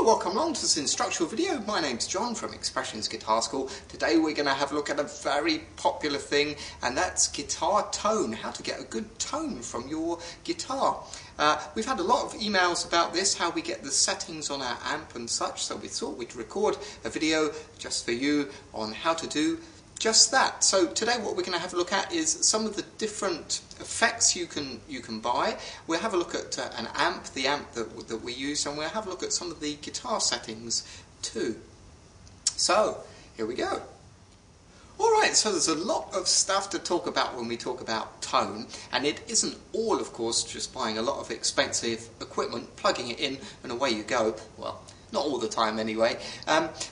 Welcome along to this instructional video. My name's John from Expressions Guitar School. Today we're going to have a look at a very popular thing, and that's guitar tone, how to get a good tone from your guitar. We've had a lot of emails about this, how we get the settings on our amp and such, so we thought we'd record a video just for you on how to do just that. So today what we're going to have a look at is some of the different effects you can buy. We'll have a look at an amp, the amp that we use, and we'll have a look at some of the guitar settings too. So here we go. Alright, so there's a lot of stuff to talk about when we talk about tone, and it isn't all, of course, just buying a lot of expensive equipment, plugging it in, and away you go. Well, not all the time anyway.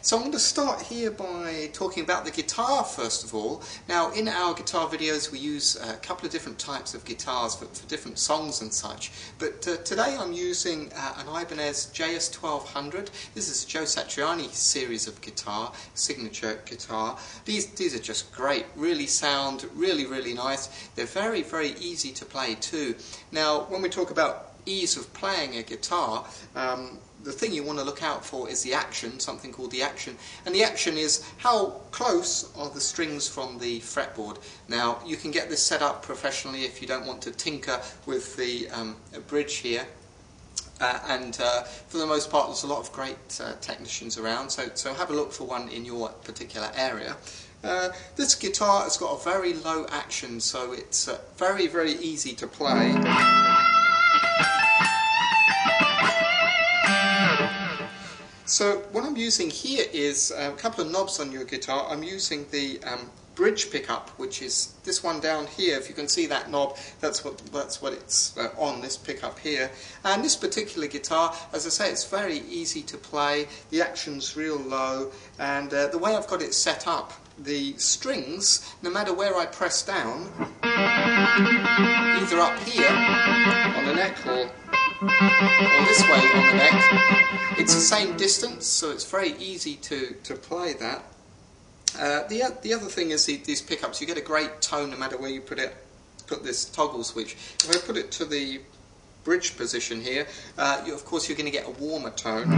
So I'm going to start here by talking about the guitar first of all. Now in our guitar videos we use a couple of different types of guitars for different songs and such, but today I'm using an Ibanez JS1200. This is a Joe Satriani series of guitar, signature guitar. These are just great, really sound really nice. They're very easy to play too. Now when we talk about ease of playing a guitar, the thing you want to look out for is the action, something called the action. And the action is how close are the strings from the fretboard. Now you can get this set up professionally if you don't want to tinker with the bridge here. For the most part there's a lot of great technicians around, so have a look for one in your particular area. This guitar has got a very low action, so it's very easy to play. So what I'm using here is a couple of knobs on your guitar. I'm using the bridge pickup, which is this one down here. If you can see that knob, that's what it's on, this pickup here. And this particular guitar, as I say, it's very easy to play. The action's real low, and the way I've got it set up, the strings, no matter where I press down, either up here on the neck or this way on the neck, it's the same distance, so it's very easy to play that. The other thing is these pickups, you get a great tone no matter where you put this toggle switch. If I put it to the bridge position here, of course you're going to get a warmer tone.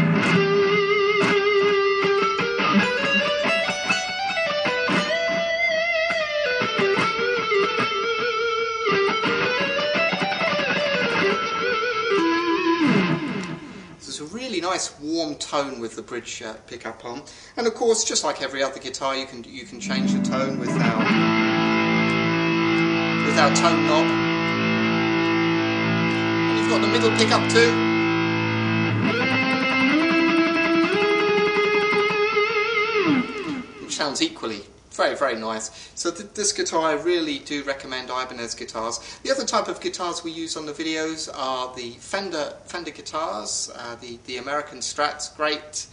Really nice warm tone with the bridge pickup on, and of course, just like every other guitar, you can change the tone with our tone knob. And you've got the middle pickup too. Which sounds equally very nice. So this guitar, I really do recommend Ibanez guitars. The other type of guitars we use on the videos are the Fender guitars, the American Strats, great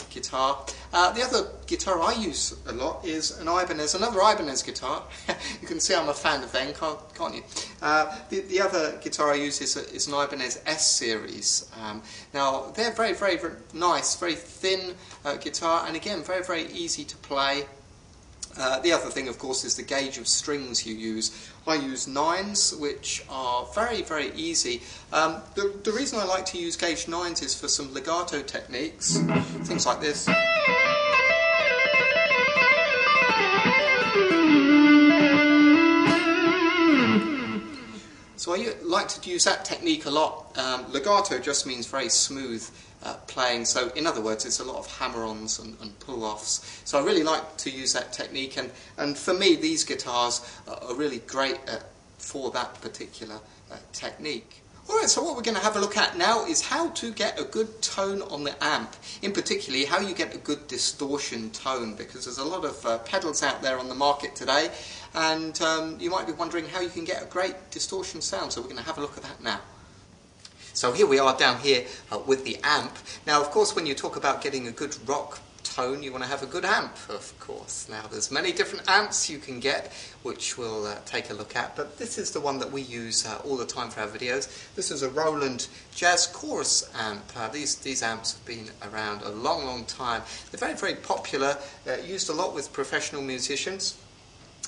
guitar. The other guitar I use a lot is another Ibanez guitar. You can see I'm a fan of them, can't you? The other guitar I use is an Ibanez S series. Now they're very nice, very thin guitar, and again very easy to play. The other thing, of course, is the gauge of strings you use. I use 9s, which are very easy. The reason I like to use gauge 9s is for some legato techniques, things like this. So I like to use that technique a lot. Legato just means very smooth playing, so in other words it's a lot of hammer-ons and pull-offs. So I really like to use that technique, and for me these guitars are really great for that particular technique. Alright, so what we're going to have a look at now is how to get a good tone on the amp. In particular, how you get a good distortion tone, because there's a lot of pedals out there on the market today, and you might be wondering how you can get a great distortion sound, so we're going to have a look at that now. So here we are down here with the amp. Now of course when you talk about getting a good rock tone, you want to have a good amp, of course. Now there's many different amps you can get, which we'll take a look at, but this is the one that we use all the time for our videos. This is a Roland Jazz Chorus amp. These amps have been around a long time. They're very popular, used a lot with professional musicians.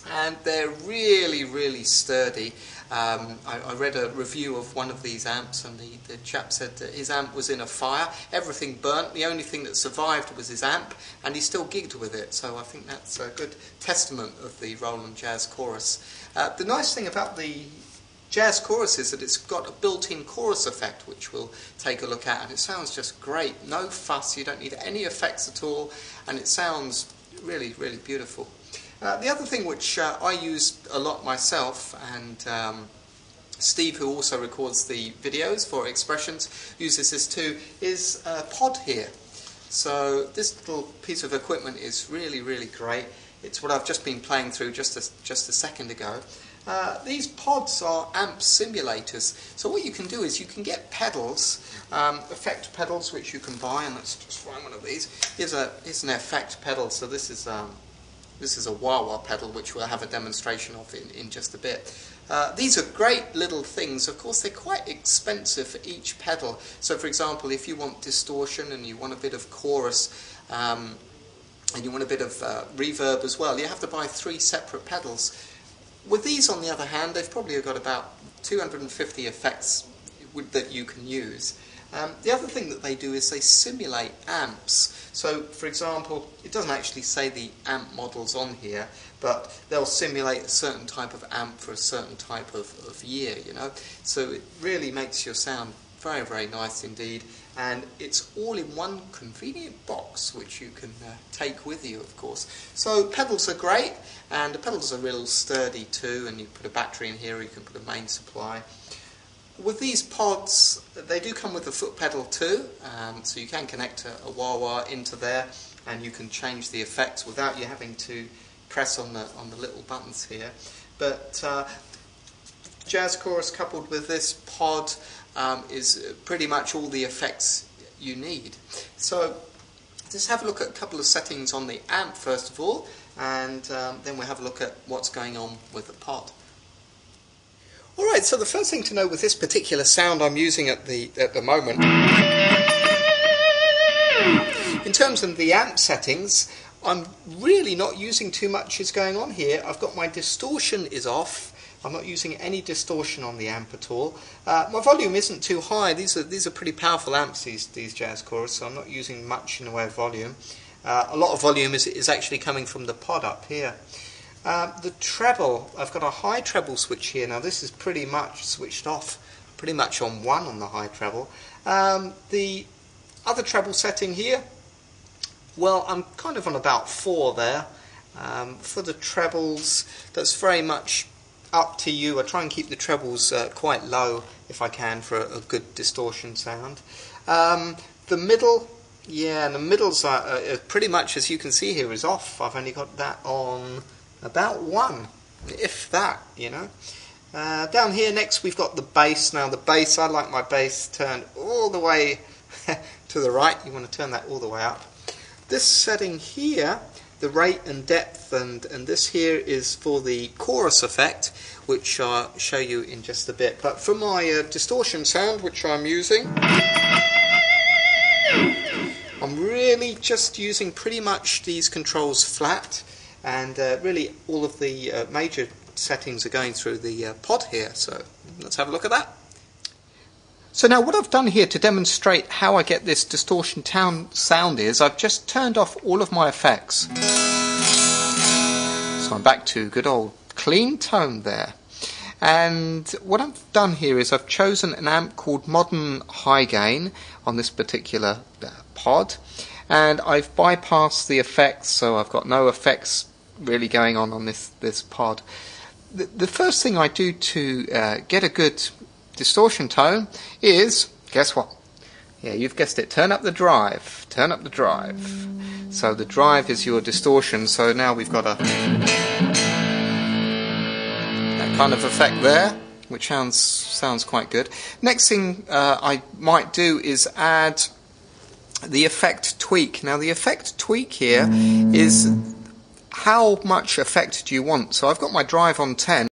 and they're really, really sturdy. I read a review of one of these amps, and the chap said that his amp was in a fire. Everything burnt. The only thing that survived was his amp, and he still gigged with it. So I think that's a good testament of the Roland Jazz Chorus. The nice thing about the Jazz Chorus is that it's got a built-in chorus effect, which we'll take a look at, and it sounds just great. No fuss. You don't need any effects at all, and it sounds really, really beautiful. The other thing which I use a lot myself, and Steve, who also records the videos for Expressions, uses this too, is a pod here. So this little piece of equipment is really, really great. It's what I've just been playing through just a second ago. These pods are amp simulators. So what you can do is you can get pedals, effect pedals, which you can buy, and let's just find one of these. Here's an effect pedal. So this is a wah-wah pedal, which we'll have a demonstration of in just a bit. These are great little things. Of course, they're quite expensive for each pedal. So, for example, if you want distortion and you want a bit of chorus and you want a bit of reverb as well, you have to buy 3 separate pedals. With these, on the other hand, they've probably got about 250 effects that you can use. The other thing that they do is they simulate amps. So, for example, it doesn't actually say the amp models on here, but they'll simulate a certain type of amp for a certain type of year, you know. So it really makes your sound very, very nice indeed. And it's all in one convenient box, which you can take with you, of course. So pedals are great, and the pedals are real sturdy too, and you put a battery in here, or you can put a main supply. With these pods, they do come with a foot pedal too, so you can connect a wah-wah into there, and you can change the effects without you having to press on the little buttons here. But Jazz Chorus coupled with this pod is pretty much all the effects you need. So let's have a look at a couple of settings on the amp first of all, and then we'll have a look at what's going on with the pod. Alright, so the first thing to know with this particular sound I'm using at the moment, in terms of the amp settings, I'm really not using too much is going on here. I've got my distortion is off. I'm not using any distortion on the amp at all. My volume isn't too high. These are pretty powerful amps, these Jazz Chorus, so I'm not using much in the way of volume. A lot of volume is actually coming from the pod up here. The treble, I've got a high treble switch here. Now this is pretty much switched off, pretty much on 1 on the high treble. The other treble setting here, well, I'm kind of on about 4 there. For the trebles, that's very much up to you. I try and keep the trebles quite low if I can for a good distortion sound. The middle, yeah, the middles are pretty much, as you can see here, is off. I've only got that on about 1, if that, you know. Down here next we've got the bass. Now the bass, I like my bass turned all the way to the right. You want to turn that all the way up. This setting here, the rate and depth, and this here is for the chorus effect, which I'll show you in just a bit. But for my distortion sound, which I'm using, I'm really just using pretty much these controls flat, and really all of the major settings are going through the pod here. So let's have a look at that. So now what I've done here to demonstrate how I get this distortion sound is I've just turned off all of my effects. So I'm back to good old clean tone there. And what I've done here is I've chosen an amp called Modern High Gain on this particular pod, and I've bypassed the effects, so I've got no effects really going on this pod. The first thing I do to get a good distortion tone is, guess what? Yeah, you've guessed it, turn up the drive. Turn up the drive. So the drive is your distortion, so now we've got that kind of effect there, which sounds quite good. Next thing I might do is add the effect tweak. Now the effect tweak here is how much effect do you want? So I've got my drive on 10.